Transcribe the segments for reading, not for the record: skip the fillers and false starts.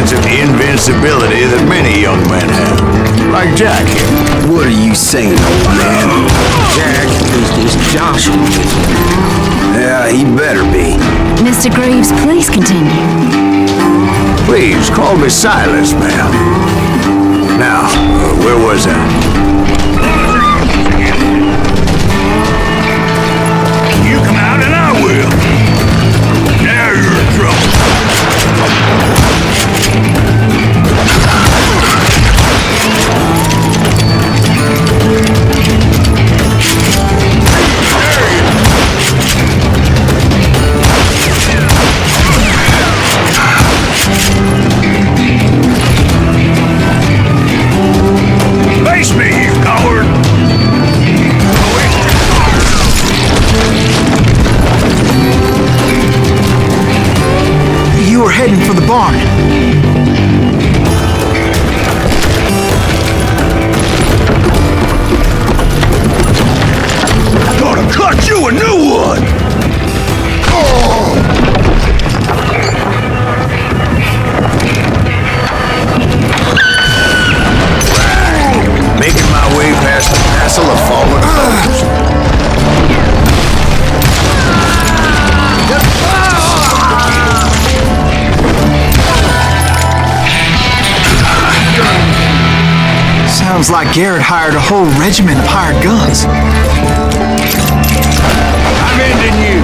sense of invincibility that many young men have. Like Jack here. What are you saying, old man? Jack is just joshing me. Yeah, he better be. Mr. Graves, please continue. Please, call me Silas, ma'am. Now, where was I? You come out and I will. Now you're in trouble. Face me, you coward! You were heading for the barn. Gonna cut you a new one! Making my way past the castle of fallen foes. Sounds like Garrett hired a whole regiment of hired guns. I'm ending you!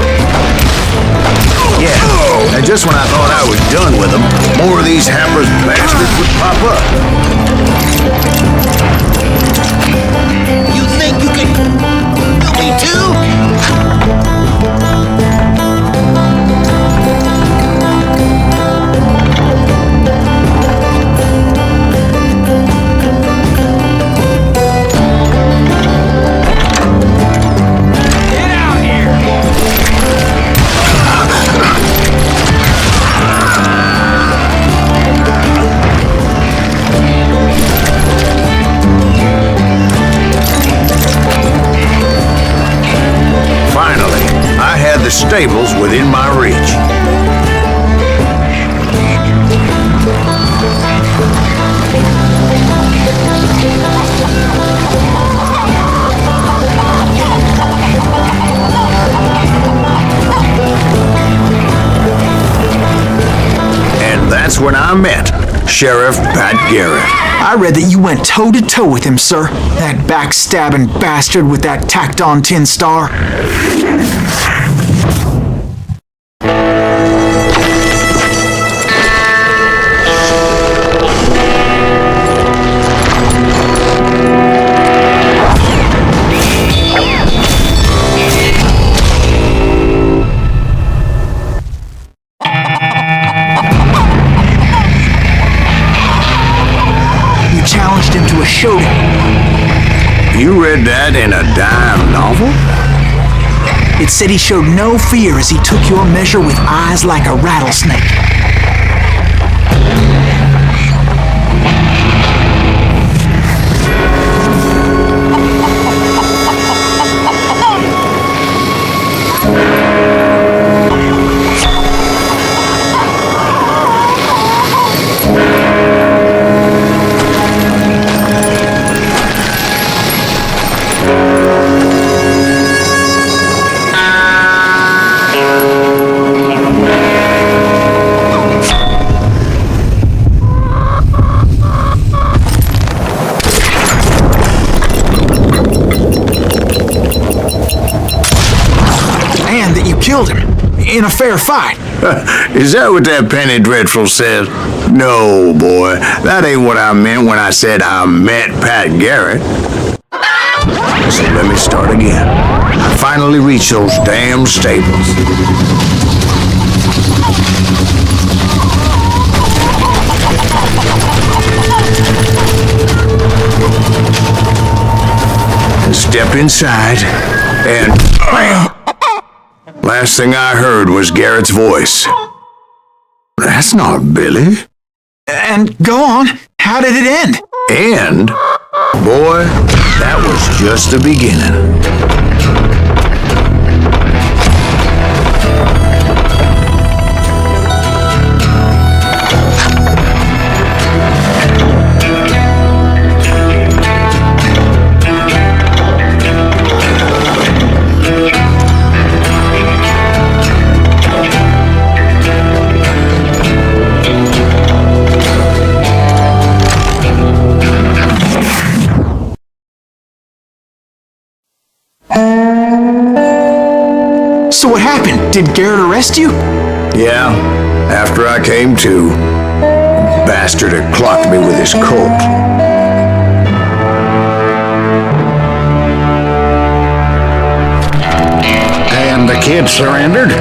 Yeah, and just when I thought I was done with them, more of these hapless bastards would pop up. You think you can kill me too? The stables within my reach. And that's when I met Sheriff Pat Garrett. I read that you went toe-to-toe with him, sir. That backstabbing bastard with that tacked-on tin star. Challenged him to a showdown. You read that in a dime novel? It said he showed no fear as he took your measure with eyes like a rattlesnake. Killed him in a fair fight. Is that what that penny dreadful says? No, boy. That ain't what I meant when I said I met Pat Garrett. So let me start again. I finally reached those damn stables. Stepped inside, and last thing I heard was Garrett's voice. That's not Billy. And go on. How did it end? And, boy, that was just the beginning. So what happened? Did Garrett arrest you? Yeah, after I came to, the bastard had clocked me with his Colt. And the kid surrendered?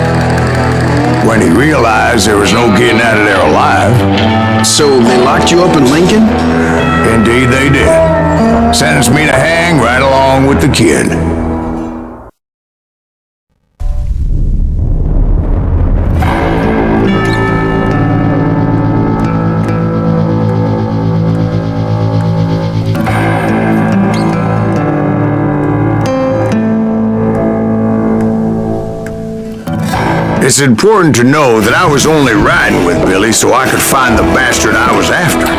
When he realized there was no getting out of there alive. So they locked you up in Lincoln? Indeed they did. Sentenced me to hang right along with the kid. It's important to know that I was only riding with Billy so I could find the bastard I was after.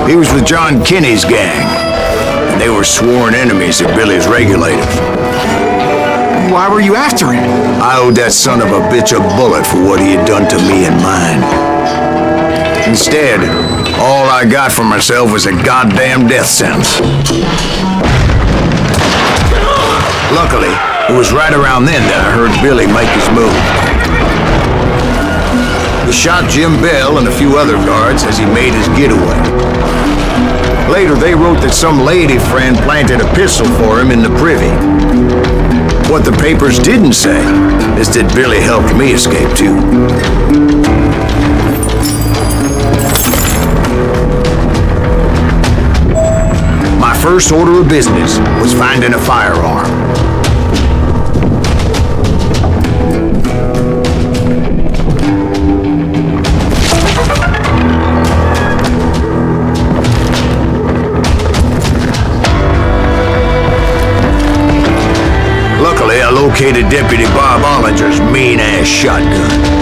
He was with John Kinney's gang, and they were sworn enemies of Billy's regulators. Why were you after him? I owed that son of a bitch a bullet for what he had done to me and mine. Instead, all I got for myself was a goddamn death sentence. Luckily, it was right around then that I heard Billy make his move. He shot Jim Bell and a few other guards as he made his getaway. Later, they wrote that some lady friend planted a pistol for him in the privy. What the papers didn't say is that Billy helped me escape too. My first order of business was finding a firearm. Luckily, I located Deputy Bob Ollinger's mean-ass shotgun.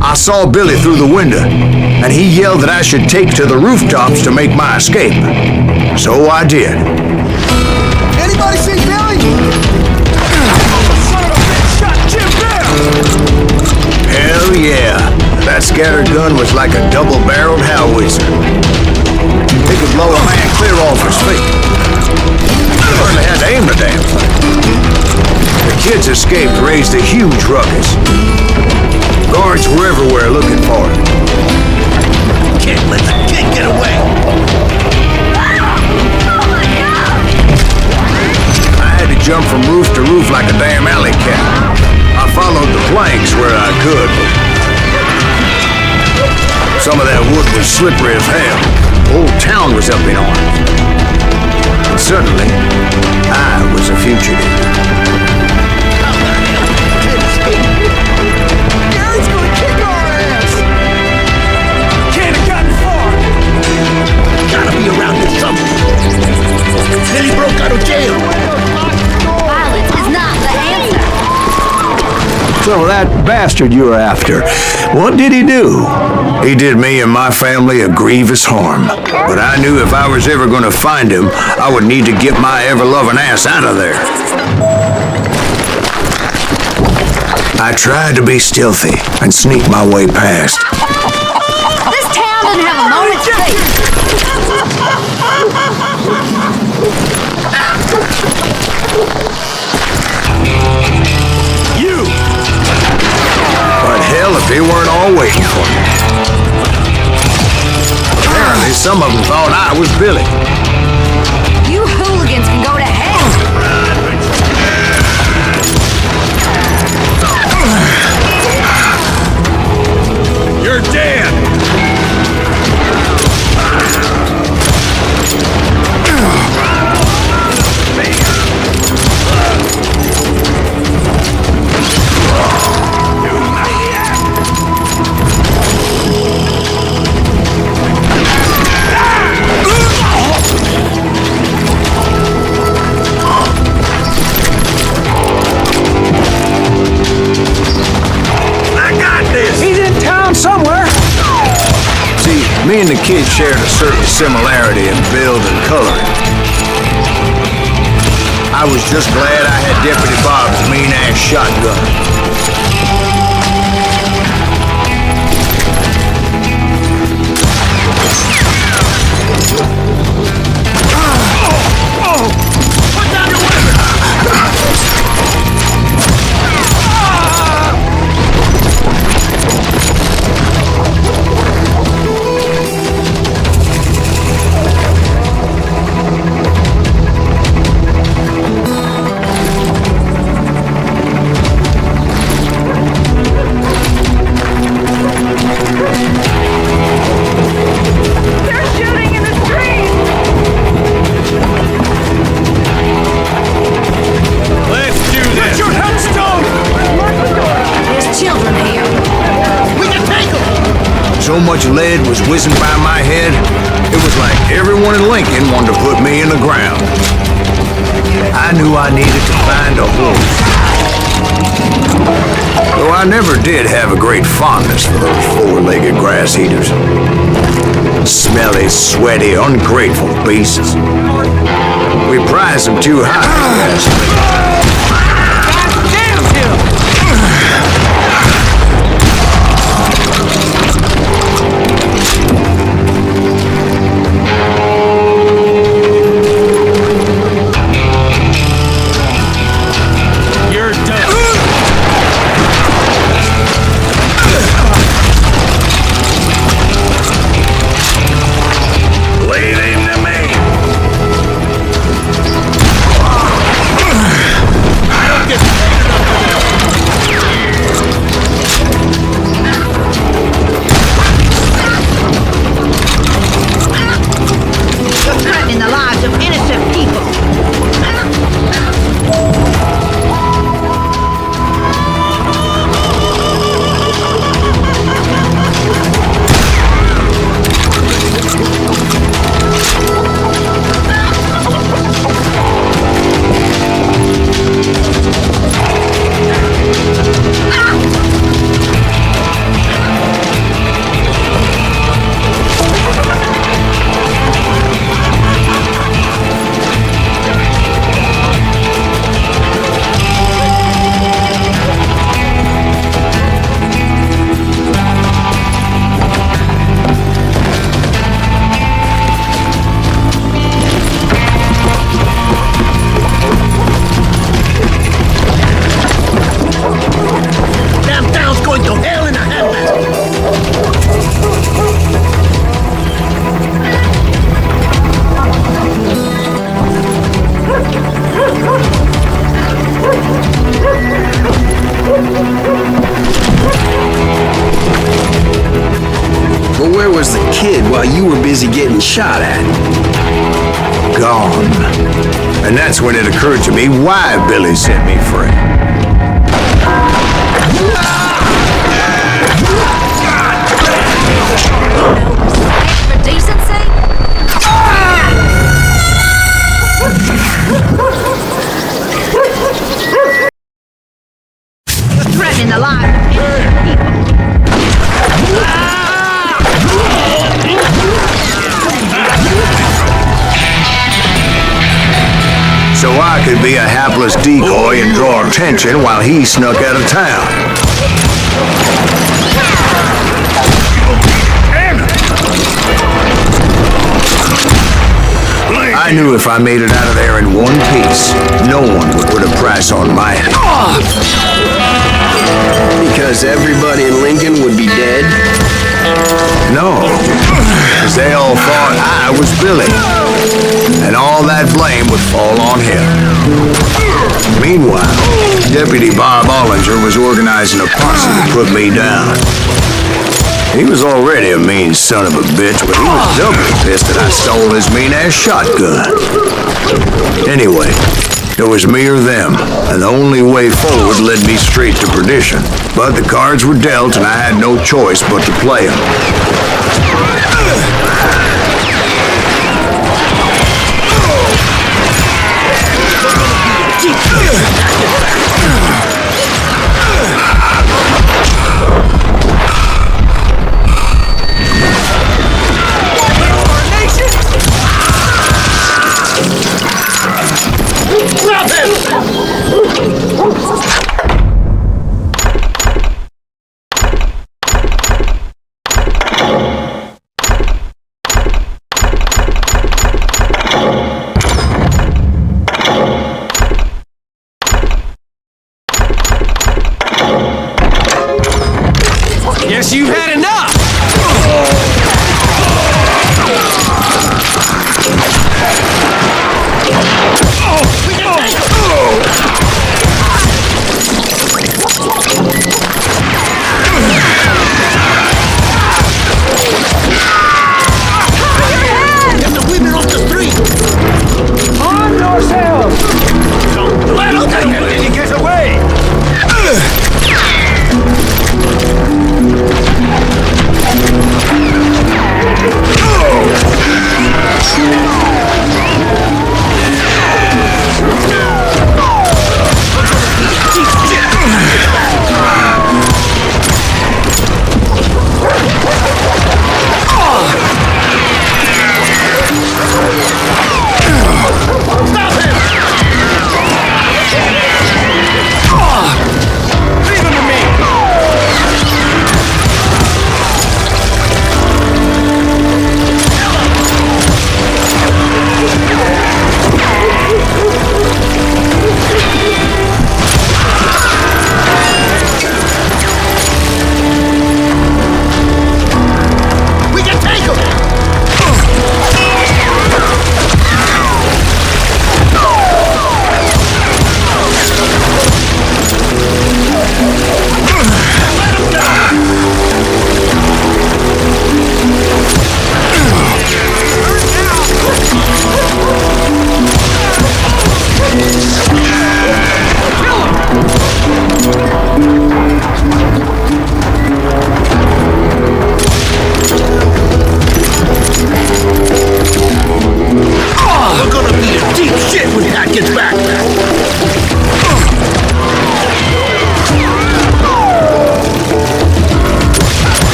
I saw Billy through the window, and he yelled that I should take to the rooftops to make my escape. So I did. Anybody see Billy? Son of a bitch shot Jim Bell! Hell yeah. That scattered gun was like a double-barreled howitzer. It could blow a man clear off his feet. I hardly had to aim the damn thing. The kids escaped raised a huge ruckus. Guards were everywhere looking for him. Can't let the kid get away. I had to jump from roof to roof like a damn alley cat. I followed the planks where I could, but some of that wood was slippery as hell. The whole town was up in arms. And suddenly, I was a fugitive. Garrett's gonna kick our ass! Can't have gotten far! Gotta be around here somewhere. Billy broke out of jail. Violence is not the answer. So that bastard you were after, what did he do? He did me and my family a grievous harm. But I knew if I was ever going to find him, I would need to get my ever-loving ass out of there. I tried to be stealthy and sneak my way past. This town doesn't have a moment's You! But hell, if they weren't all waiting for me. Apparently, some of them thought I was Billy. You hooligans can go to hell. You're dead! kids shared a certain similarity in build and coloring. I was just glad I had Deputy Bob's mean-ass shotgun. So much lead was whizzing by my head, it was like everyone in Lincoln wanted to put me in the ground. I knew I needed to find a horse. Though I never did have a great fondness for those four-legged grass eaters. Smelly, sweaty, ungrateful beasts. We prize them too high. Was the kid while you were busy getting shot at? Gone. And that's when it occurred to me why Billy set me free. For decency? Threatening the lives of innocent people. So I could be a hapless decoy and draw attention while he snuck out of town. I knew if I made it out of there in one piece, no one would put a price on my head. Because everybody in Lincoln would be dead? No, because they all thought I was Billy, and all that blame would fall on him. Meanwhile, Deputy Bob Ollinger was organizing a posse to put me down. He was already a mean son of a bitch, but he was doubly pissed that I stole his mean-ass shotgun. Anyway, it was me or them, and the only way forward led me straight to perdition. But the cards were dealt, and I had no choice but to play them. Guess you've had enough! Get the women off the street! Arm yourselves! Don't let him Get away! Leave him to me! We can take him! We're gonna be in deep shit when Pat gets back!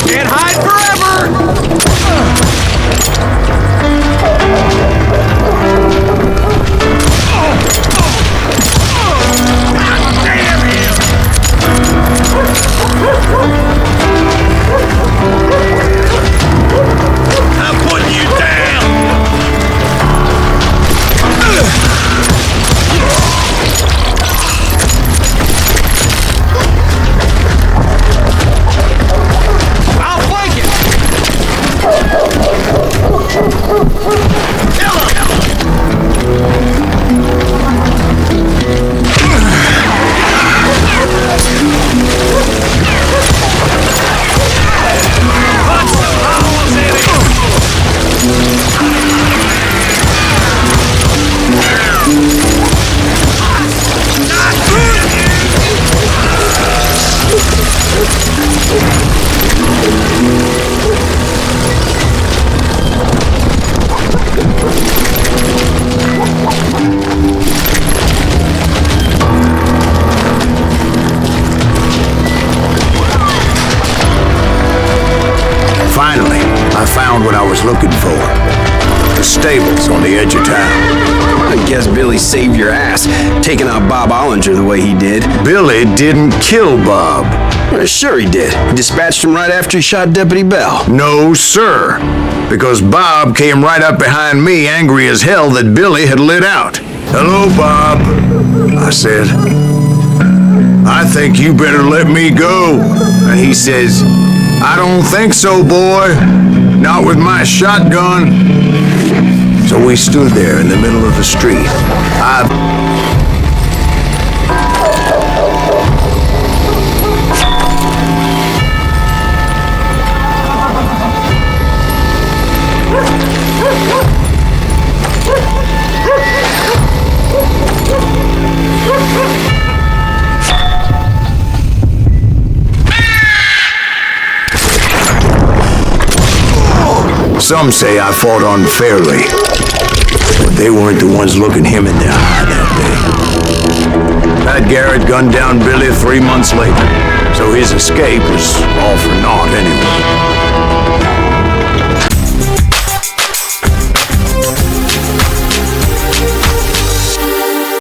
Can't hide forever! I'm putting you down! I'll flank it! Punch some holes in it! Finally, I found what I was looking for. The stables on the edge of town. I guess Billy saved your ass, taking out Bob Ollinger the way he did. Billy didn't kill Bob. Sure he did. He dispatched him right after he shot Deputy Bell. No, sir. Because Bob came right up behind me, angry as hell that Billy had lit out. Hello, Bob, I said. I think you better let me go. And he says, I don't think so, boy. Not with my shotgun. So we stood there in the middle of the street. Some say I fought unfairly, but they weren't the ones looking him in the eye that day. Pat Garrett gunned down Billy 3 months later, so his escape was all for naught anyway.